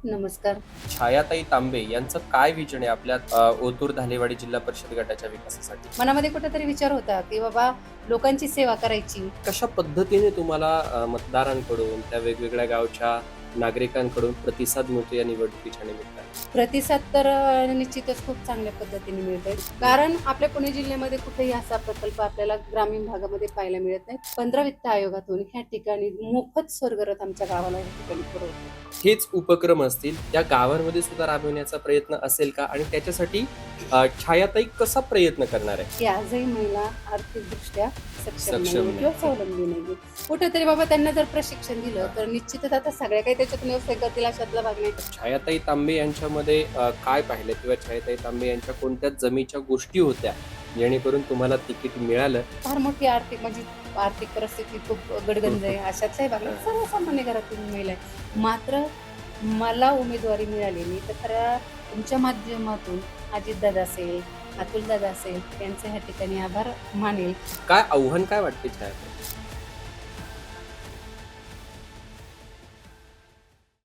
नमस्कार. छायाताई तांबे यांचं काय विजन आहे आपल्या ओतूर धालेवाडी जिल्हा परिषद गटाच्या विकासासाठी? मनामध्ये कुठेतरी विचार होता, की बाबा लोकांची सेवा करायची. कशा पद्धतीने तुम्हाला मतदारांकडून त्या वेगवेगळ्या गावच्या नागरिकांकडून प्रतिसाद मिळतो या निवडणुकीच्या निमित्ताने? प्रतिसाद तर निश्चितच खूप चांगल्या पद्धतीने मिळतोय. कारण आपल्या पुणे जिल्ह्यामध्ये कुठेही असा प्रकल्प आपल्याला ग्रामीण भागामध्ये पाहायला मिळत नाही. 15 वित्त आयोगातून ह्या ठिकाणी मोफत स्वर्गरथ आमच्या गावाला या ठिकाणी पुरवतो. हेच उपक्रम असतील त्या गावांमध्ये सुद्धा राबवण्याचा प्रयत्न असेल का आणि त्याच्यासाठी छायाताई कसा प्रयत्न करणार आहे? की आजही महिला आर्थिकदृष्ट्या सक्षम सक्षम नाही किंवा नाही. स्वावलंबी नाही. कुठेतरी बाबा त्यांना जर प्रशिक्षण दिलं तर निश्चितच आता सगळ्या काही त्याच्यातून व्यवसाय करतील अशातला भाग नाही. छायाताई तांबे यांच्यामध्ये काय पाहिलं किंवा छायाताई तांबे यांच्या कोणत्या जमेच्या गोष्टी होत्या जेणेकरून तुम्हाला तिकीट मिळालं? फार मोठी आर्थिक म्हणजे आर्थिक परिस्थिती खूप गडगंज आहे अशातलाही भागात सर्वसामान्य घरातील महिला आहे. मात्र मला उमेदवारी मिळालेली तर खरं तुमच्या माध्यमातून अजितदादा असेल, अतुलदादा असेल यांचे ह्या ठिकाणी आभार मानेल. काय आव्हान काय वाटते छायाताई?